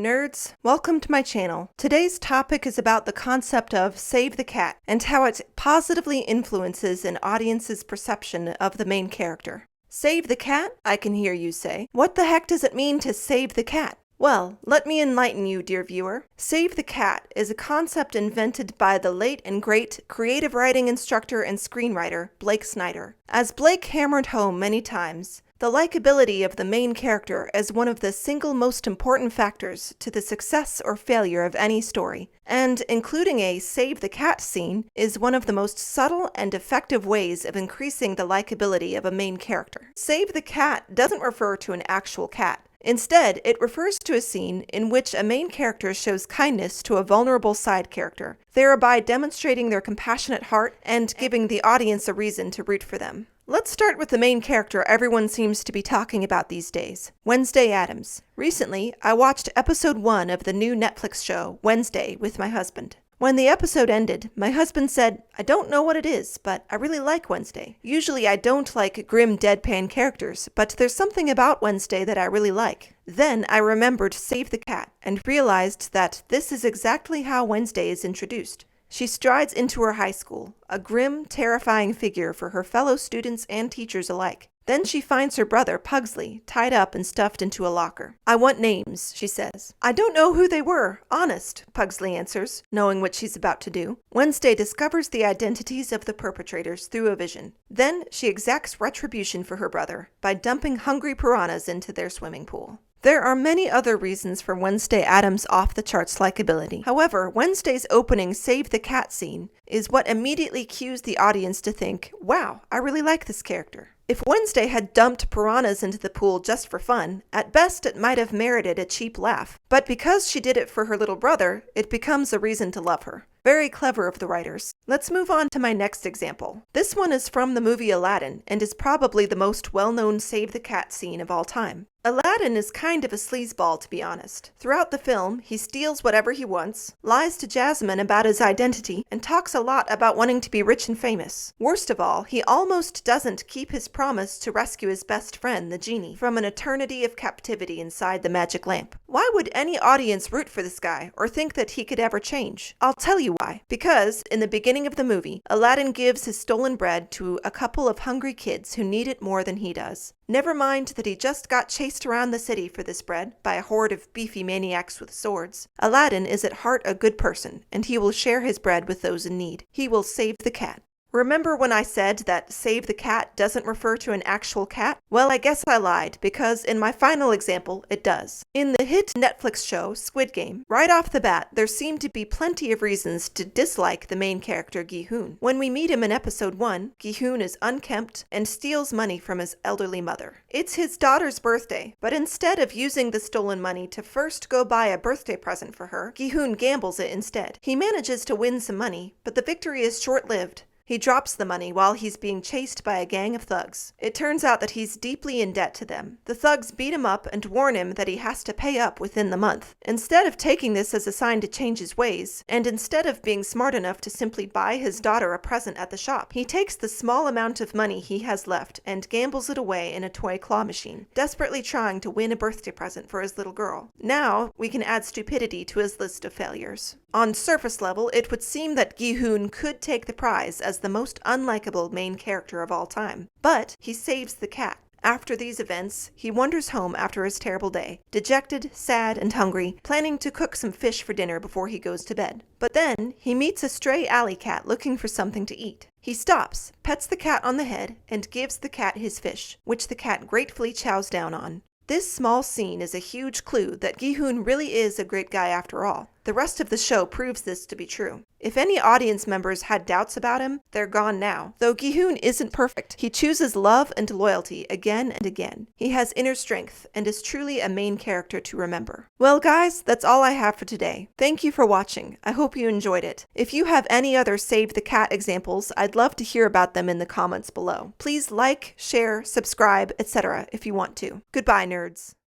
nerds! Welcome to my channel. Today's topic is about the concept of save the cat and how it positively influences an audience's perception of the main character. Save the cat? I can hear you say. What the heck does it mean to save the cat? Well, let me enlighten you, dear viewer. Save the cat is a concept invented by the late and great creative writing instructor and screenwriter, Blake Snyder. As Blake hammered home many times, the likability of the main character is one of the single most important factors to the success or failure of any story, and including a save the cat scene is one of the most subtle and effective ways of increasing the likability of a main character. Save the cat doesn't refer to an actual cat. Instead, it refers to a scene in which a main character shows kindness to a vulnerable side character, thereby demonstrating their compassionate heart and giving the audience a reason to root for them. Let's start with the main character everyone seems to be talking about these days, Wednesday Addams. Recently, I watched episode 1 of the new Netflix show, Wednesday, with my husband. When the episode ended, my husband said, "I don't know what it is, but I really like Wednesday. Usually I don't like grim deadpan characters, but there's something about Wednesday that I really like." Then I remembered Save the Cat and realized that this is exactly how Wednesday is introduced. She strides into her high school, a grim, terrifying figure for her fellow students and teachers alike. Then she finds her brother, Pugsley, tied up and stuffed into a locker. "I want names," she says. "I don't know who they were, honest," Pugsley answers, knowing what she's about to do. Wednesday discovers the identities of the perpetrators through a vision. Then she exacts retribution for her brother by dumping hungry piranhas into their swimming pool. There are many other reasons for Wednesday Addams' off-the-charts likability. However, Wednesday's opening Save the Cat scene is what immediately cues the audience to think, wow, I really like this character. If Wednesday had dumped piranhas into the pool just for fun, at best it might have merited a cheap laugh. But because she did it for her little brother, it becomes a reason to love her. Very clever of the writers. Let's move on to my next example. This one is from the movie Aladdin and is probably the most well-known Save the Cat scene of all time. Aladdin is kind of a sleazeball, to be honest. Throughout the film, he steals whatever he wants, lies to Jasmine about his identity, and talks a lot about wanting to be rich and famous. Worst of all, he almost doesn't keep his promise to rescue his best friend, the genie, from an eternity of captivity inside the magic lamp. Why would any audience root for this guy or think that he could ever change? I'll tell you why. Because, in the beginning of the movie, Aladdin gives his stolen bread to a couple of hungry kids who need it more than he does. Never mind that he just got chased around the city for this bread by a horde of beefy maniacs with swords. Aladdin is at heart a good person, and he will share his bread with those in need. He will save the cat. Remember when I said that save the cat doesn't refer to an actual cat? Well, I guess I lied, because in my final example, it does. In the hit Netflix show, Squid Game, right off the bat, there seem to be plenty of reasons to dislike the main character, Gi-Hun. When we meet him in episode 1, Gi-Hun is unkempt and steals money from his elderly mother. It's his daughter's birthday, but instead of using the stolen money to first go buy a birthday present for her, Gi-Hun gambles it instead. He manages to win some money, but the victory is short-lived. He drops the money while he's being chased by a gang of thugs. It turns out that he's deeply in debt to them. The thugs beat him up and warn him that he has to pay up within the month. Instead of taking this as a sign to change his ways, and instead of being smart enough to simply buy his daughter a present at the shop, he takes the small amount of money he has left and gambles it away in a toy claw machine, desperately trying to win a birthday present for his little girl. Now, we can add stupidity to his list of failures. On surface level, it would seem that Gi-Hun could take the prize as the most unlikable main character of all time. But he saves the cat. After these events, he wanders home after his terrible day, dejected, sad, and hungry, planning to cook some fish for dinner before he goes to bed. But then, he meets a stray alley cat looking for something to eat. He stops, pets the cat on the head, and gives the cat his fish, which the cat gratefully chows down on. This small scene is a huge clue that Gi-Hun really is a great guy after all. The rest of the show proves this to be true. If any audience members had doubts about him, they're gone now. Though Gi-Hun isn't perfect, he chooses love and loyalty again and again. He has inner strength and is truly a main character to remember. Well guys, that's all I have for today. Thank you for watching. I hope you enjoyed it. If you have any other Save the Cat examples, I'd love to hear about them in the comments below. Please like, share, subscribe, etc. if you want to. Goodbye, nerds.